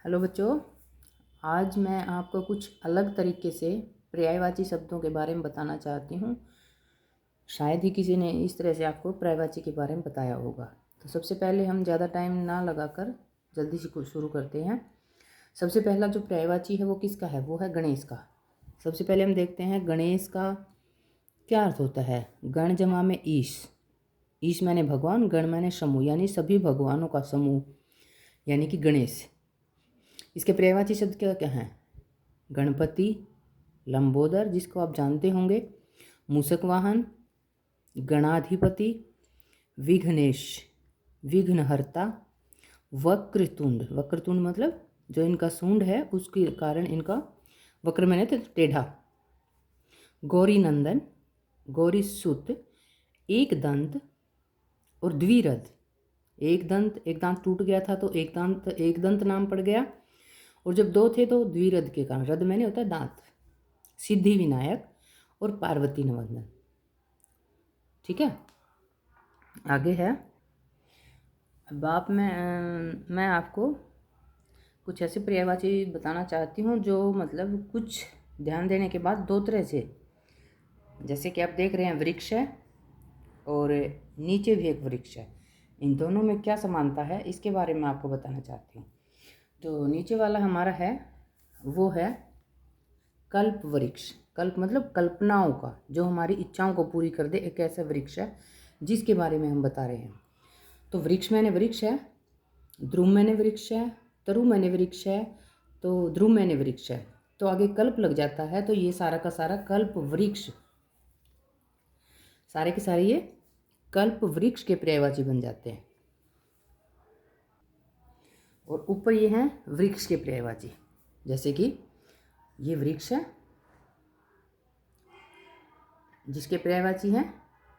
Hello बच्चों, आज मैं आपको कुछ अलग तरीके से पर्यायवाची शब्दों के बारे में बताना चाहती हूँ। शायद ही किसी ने इस तरह से आपको पर्यायवाची के बारे में बताया होगा। तो सबसे पहले हम ज़्यादा टाइम ना लगाकर जल्दी से कुछ शुरू करते हैं। सबसे पहला जो पर्यायवाची है वो किसका है? वो है गणेश का। सबसे पहले हम देखते हैं गणेश का क्या अर्थ होता है। गण जमा में ईश, ईश माने भगवान, गण माने समूह, यानी सभी भगवानों का समूह, यानी कि गणेश। इसके पर्यायवाची शब्द क्या क्या हैं? गणपति, लंबोदर जिसको आप जानते होंगे, मूषक वाहन, गणाधिपति, विघ्नेश, विघ्नहर्ता, वक्रतुंड, वक्रतुंड मतलब जो इनका सूंड है उसके कारण इनका वक्र मैंने तो टेढ़ा, गौरी नंदन, गौरी सुत, एक दंत और द्विरथ। एक दांत टूट गया था तो एक दंत नाम पड़ गया, और जब दो थे तो द्विरथ के कारण, रथ मैंने होता है दांत, सिद्धि विनायक और पार्वती नवंदन। ठीक है, आगे है। अब मैं आपको कुछ ऐसे पर्यायवाची बताना चाहती हूँ जो मतलब कुछ ध्यान देने के बाद दो तरह से, जैसे कि आप देख रहे हैं वृक्ष है और नीचे भी एक वृक्ष है, इन दोनों में क्या समानता है इसके बारे में आपको बताना चाहती हूँ। जो नीचे वाला हमारा है वो है कल्प वृक्ष। कल्प मतलब कल्पनाओं का, जो हमारी इच्छाओं को पूरी कर दे, एक ऐसा वृक्ष है जिसके बारे में हम बता रहे हैं। तो वृक्ष मैंने वृक्ष है, ध्रुव मैंने वृक्ष है, तरु मैंने वृक्ष है, तो ध्रुव मैंने वृक्ष है, तो आगे कल्प लग जाता है, तो ये सारा का सारा कल्प वृक्ष, सारे के सारे ये कल्प वृक्ष के पर्यायवाची बन जाते हैं। और ऊपर ये हैं वृक्ष के पर्यायवाची, जैसे कि ये वृक्ष है जिसके पर्यायवाची हैं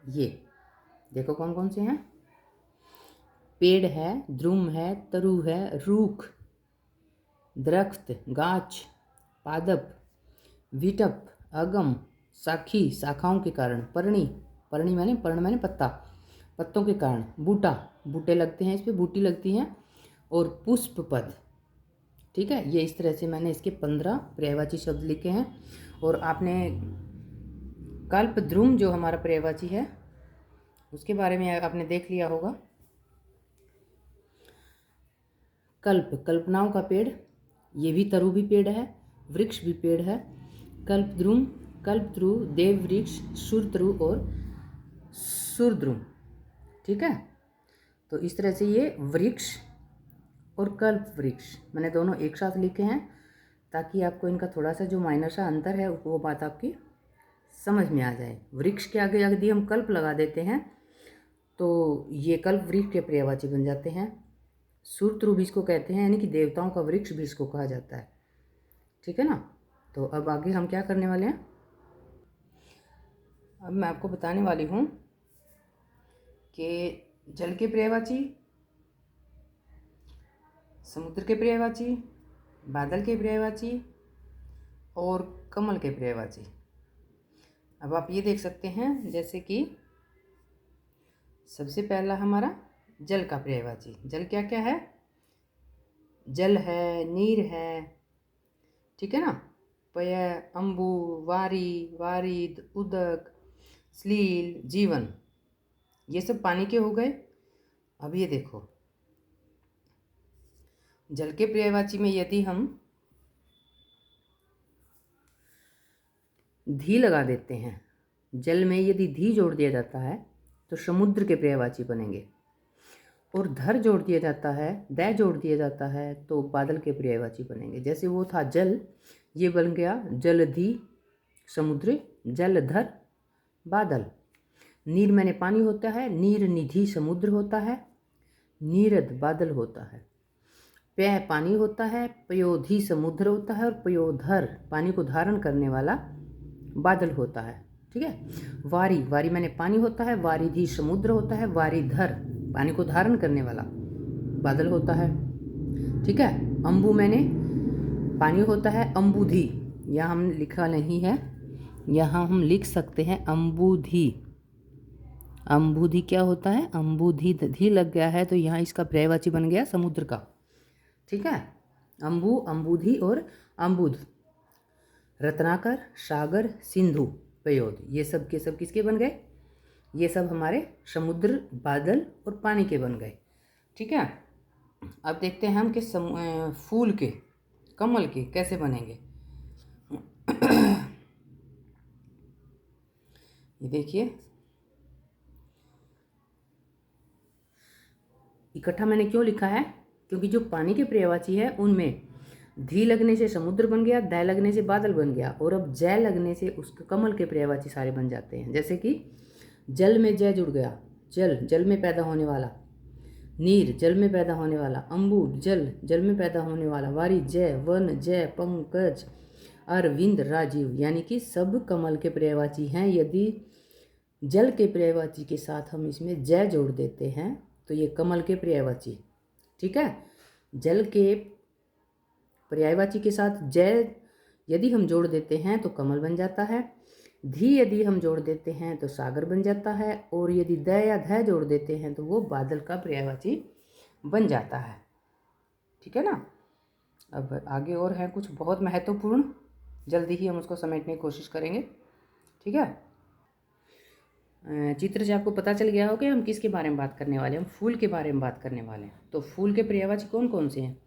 ये, देखो कौन कौन से हैं। पेड़ है, द्रुम है, तरु है, रूख, दरख्त, गाछ, पादप, विटप, अगम, साखी शाखाओं के कारण, पर्णी, पर्णी माने पर्ण माने पत्ता, पत्तों के कारण, बूटा, बूटे लगते हैं इस पर, बूटी लगती हैं, और पुष्प पद। ठीक है, ये इस तरह से मैंने इसके 15 पर्यायवाची शब्द लिखे हैं। और आपने कल्प ध्रुम जो हमारा पर्यायवाची है उसके बारे में आपने देख लिया होगा। कल्प, कल्पनाओं का पेड़, ये भी तरु भी पेड़ है, वृक्ष भी पेड़ है। कल्प ध्रुम, कल्प ध्रुव, देव वृक्ष, सुरतरु और सुरद्रुम। ठीक है, तो इस तरह से ये वृक्ष और कल्प वृक्ष मैंने दोनों एक साथ लिखे हैं, ताकि आपको इनका थोड़ा सा जो माइनर सा अंतर है वो बात आपकी समझ में आ जाए। वृक्ष के आगे यदि हम कल्प लगा देते हैं तो ये कल्प वृक्ष के पर्यायवाची बन जाते हैं। सुरतरु भी इसको कहते हैं, यानी कि देवताओं का वृक्ष भी इसको कहा जाता है। ठीक है ना, तो अब आगे हम क्या करने वाले हैं, अब मैं आपको बताने वाली हूँ कि जल के पर्यायवाची, समुद्र के पर्यायवाची, बादल के पर्यायवाची और कमल के पर्यायवाची। अब आप ये देख सकते हैं, जैसे कि सबसे पहला हमारा जल का पर्यायवाची। जल क्या क्या है? जल है, नीर है, ठीक है ना, पय, अंबु, वारी, वारिद, उदक, स्लील, जीवन, ये सब पानी के हो गए। अब ये देखो, जल के पर्यायवाची में यदि हम धी लगा देते हैं, जल में यदि धी जोड़ दिया जाता है तो समुद्र के पर्यायवाची बनेंगे, और धर जोड़ दिया जाता है, दै जोड़ दिया जाता है तो बादल के पर्यायवाची बनेंगे। जैसे वो था जल, ये बन गया जलधि समुद्र, जलधर बादल। नीर मैंने पानी होता है, नीर निधि समुद्र होता है, नीरद बादल होता है। पय पानी होता है, पयोधि समुद्र होता है, और पयोधर पानी को धारण करने वाला बादल होता है। ठीक है, वारी, वारी मैंने पानी होता है, वारिधि समुद्र होता है, वारीधर पानी को धारण करने वाला बादल होता है। ठीक है, अंबु मैंने पानी होता है, अंबुधि, यहाँ हम लिखा नहीं है, यहाँ हम लिख सकते हैं अंबुधि। अंबुधि क्या होता है? अंबुधि, धी लग गया है तो यहाँ इसका पर्यायवाची बन गया समुद्र का। ठीक है, अम्बु, अम्बुधि और अम्बुध। रत्नाकर, सागर, सिंधु, पयोध, ये सब के सब किसके बन गए? ये सब हमारे समुद्र, बादल और पानी के बन गए। ठीक है। अब देखते हैं हम कि फूल के, कमल के कैसे बनेंगे। ये देखिए, इकट्ठा मैंने क्यों लिखा है? क्योंकि जो पानी के पर्यायवाची है उनमें धी लगने से समुद्र बन गया, दै लगने से बादल बन गया, और अब जय लगने से उसके कमल के पर्यायवाची सारे बन जाते हैं। जैसे कि जल में जय जुड़ गया, जल, जल में पैदा होने वाला। नीर, जल में पैदा होने वाला। अम्बु, जल, जल में पैदा होने वाला। वारी, जय। वन, जय। पंकज, अरविंद, राजीव, यानी कि सब कमल के पर्यायवाची हैं। यदि जल के पर्यायवाची के साथ हम इसमें जय जोड़ देते हैं तो ये कमल के पर्यायवाची। ठीक है। जल के पर्यायवाची के साथ जय यदि हम जोड़ देते हैं तो कमल बन जाता है। धी यदि हम जोड़ देते हैं तो सागर बन जाता है, और यदि द या ध जोड़ देते हैं तो वो बादल का पर्यायवाची बन जाता है। ठीक है ना। अब आगे और है कुछ बहुत महत्वपूर्ण, जल्दी ही हम उसको समेटने की कोशिश करेंगे। ठीक है। चित्र से आपको पता चल गया हो कि हम किसके बारे में बात करने वाले हैं। हम फूल के बारे में बात करने वाले हैं। तो फूल के पर्यायवाची कौन कौन से हैं?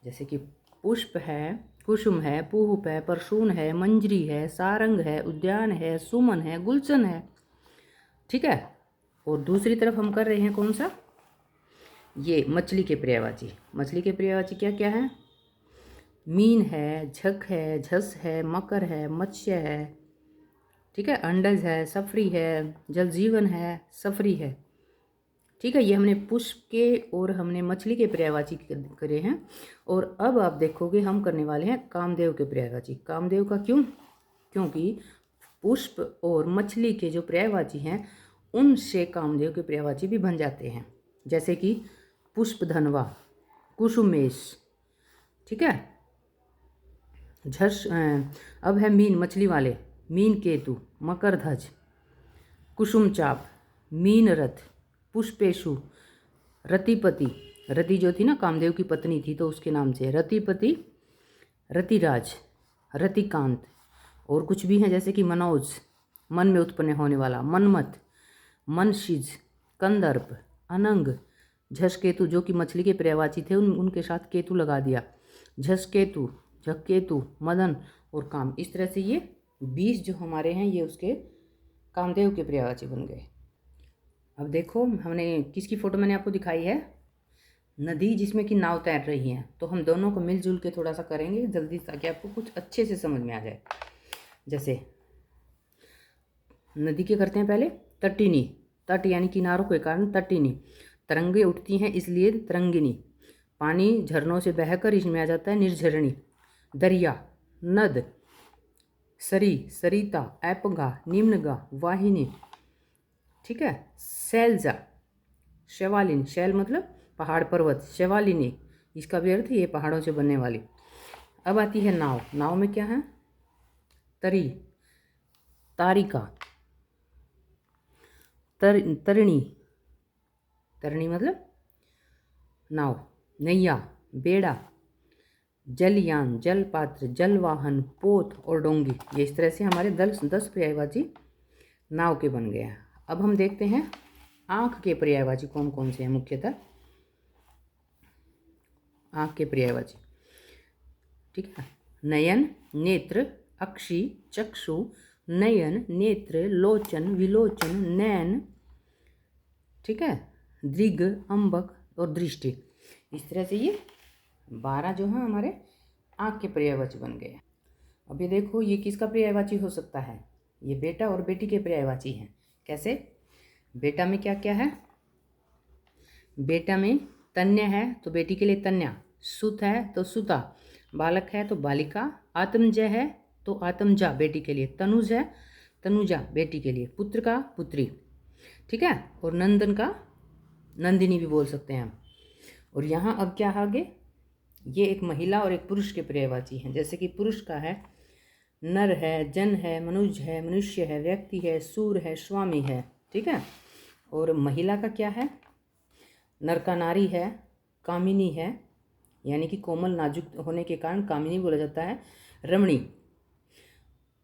जैसे कि पुष्प है, कुसुम है, पूहूप है, परसून है, मंजरी है, सारंग है, उद्यान है, सुमन है, गुलशन है। ठीक है। और दूसरी तरफ हम कर रहे हैं कौन सा? ये मछली के पर्यायवाची। मछली के पर्यायवाची क्या क्या है? मीन है, झक है, झस है, मकर है, मत्स्य है। ठीक है। अंडज है, सफरी है, जल जीवन है, सफरी है। ठीक है। ये हमने पुष्प के और हमने मछली के पर्यायवाची करे हैं। और अब आप देखोगे हम करने वाले हैं कामदेव के पर्यायवाची। कामदेव का क्यों? क्योंकि पुष्प और मछली के जो पर्यायवाची हैं उनसे कामदेव के पर्यायवाची भी बन जाते हैं। जैसे कि पुष्पधनवा, कुसुमेश। ठीक है। झस, अब है मीन, मछली वाले। मीन केतु, मकरध्वज, कुसुम चाप, मीन रथ, पुष्पेशु, रतिपति। रति जो थी ना कामदेव की पत्नी थी तो उसके नाम से रतिपति, रतिराज, रतिकांत। और कुछ भी हैं जैसे कि मनोज, मन में उत्पन्न होने वाला। मनमथ, मनशिज, कंदर्प, अनंग, झसकेतु जो कि मछली के पर्यायवाची थे उनके साथ केतु लगा दिया। झसकेतु, झक्केतु, मदन और काम। इस तरह से ये 20 जो हमारे हैं ये उसके कामदेव के पर्यायवाची बन गए। अब देखो हमने किसकी फ़ोटो मैंने आपको दिखाई है? नदी जिसमें कि नाव तैर रही है। तो हम दोनों को मिलजुल के थोड़ा सा करेंगे जल्दी ताकि आपको कुछ अच्छे से समझ में आ जाए। जैसे नदी के करते हैं पहले तटिनी, तट यानी किनारों के कारण तटिनी। तरंगे उठती हैं इसलिए तरंगिनी। पानी झरनों से बहकर इसमें आ जाता है निर्झरणी। दरिया, नद, सरी, सरिता, ऐपगा, निम्नगा, वाहिनी। ठीक है। शैलजा, शैवालिनी, शैल मतलब पहाड़ पर्वत, शैवालिनी इसका भी अर्थ ये पहाड़ों से बनने वाली। अब आती है नाव। नाव में क्या है? तरी, तारिका, तरिणी, तरिणी मतलब नाव, नैया, बेड़ा, जलयान, जलपात्र, जलवाहन, पोत और डोंगी। ये इस तरह से हमारे 10 पर्यायवाची नाव के बन गए हैं। अब हम देखते हैं आँख के पर्यायवाची कौन कौन से हैं। मुख्यतः आँख के पर्यायवाची, ठीक है, नयन, नेत्र, अक्षि, चक्षु, नयन, नेत्र, लोचन, विलोचन, नैन। ठीक है। दृग, अंबक और दृष्टि। इस तरह से ये 12 जो हैं हमारे आँख के पर्यायवाची बन गए। अब ये देखो ये किसका पर्यायवाची हो सकता है? ये बेटा और बेटी के पर्यायवाची हैं। कैसे? बेटा में क्या क्या है? बेटा में तन्य है तो बेटी के लिए तन्या, सुत है तो सुता, बालक है तो बालिका, आत्मजय है तो आत्मजा बेटी के लिए, तनुज है तनुजा बेटी के लिए, पुत्र का पुत्री। ठीक है। और नंदन का नंदिनी भी बोल सकते हैं हम। और यहाँ अब क्या आगे? ये एक महिला और एक पुरुष के पर्यायवाची हैं। जैसे कि पुरुष का है नर है, जन है, मनुज है, मनुष्य है, व्यक्ति है, सूर है, स्वामी है। ठीक है। और महिला का क्या है? नर का नारी है, कामिनी है, यानी कि कोमल नाजुक होने के कारण कामिनी बोला जाता है। रमणी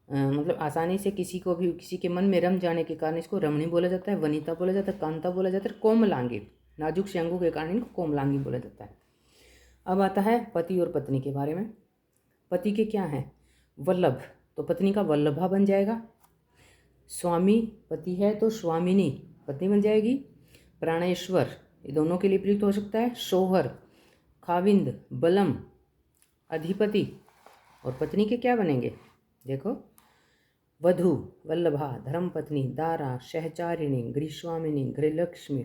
मतलब आसानी से किसी को भी किसी के मन में रम जाने के कारण इसको रमणी बोला जाता है। वनिता बोला जाता है, कांता बोला जाता है, कोमलांगी नाजुक से अंगों के कारण इनको कोमलांगी बोला जाता है। अब आता है पति और पत्नी के बारे में। पति के क्या हैं? वल्लभ, तो पत्नी का वल्लभा बन जाएगा। स्वामी पति है तो स्वामिनी पत्नी बन जाएगी। प्राणेश्वर ये दोनों के लिए प्रयुक्त हो सकता है। शोहर, खाविंद, बलम, अधिपति। और पत्नी के क्या बनेंगे? देखो, वधु, वल्लभा, धर्मपत्नी, दारा, सहचारिणी, गृहस्वामिनी, गृहलक्ष्मी।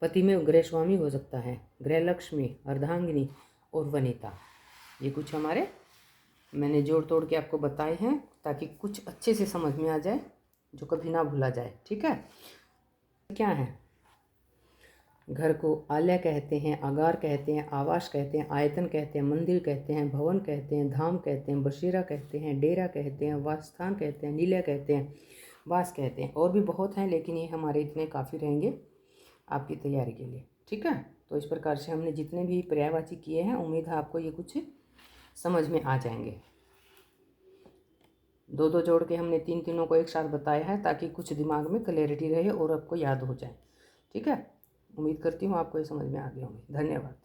पति में गृहस्वामी हो सकता है, गृहलक्ष्मी, अर्धांगिनी और वनिता। ये कुछ हमारे मैंने जोड़ तोड़ के आपको बताए हैं ताकि कुछ अच्छे से समझ में आ जाए, जो कभी ना भूला जाए। ठीक है, क्या है? घर को आलय कहते हैं, आगार कहते हैं, आवास कहते हैं, आयतन कहते हैं, मंदिर कहते हैं, भवन कहते हैं, धाम कहते हैं, बसेरा कहते हैं, डेरा कहते हैं, वासस्थान कहते हैं, निलय कहते हैं, वास कहते हैं। और भी बहुत हैं, लेकिन ये हमारे इतने काफ़ी रहेंगे आपकी तैयारी के लिए। ठीक है, तो इस प्रकार से हमने जितने भी पर्यायवाची किए हैं, उम्मीद है आपको ये कुछ समझ में आ जाएंगे। दो दो जोड़ के हमने तीनों को एक साथ बताया है ताकि कुछ दिमाग में क्लैरिटी रहे और आपको याद हो जाए। ठीक है, उम्मीद करती हूँ आपको ये समझ में आ गया होंगे। धन्यवाद।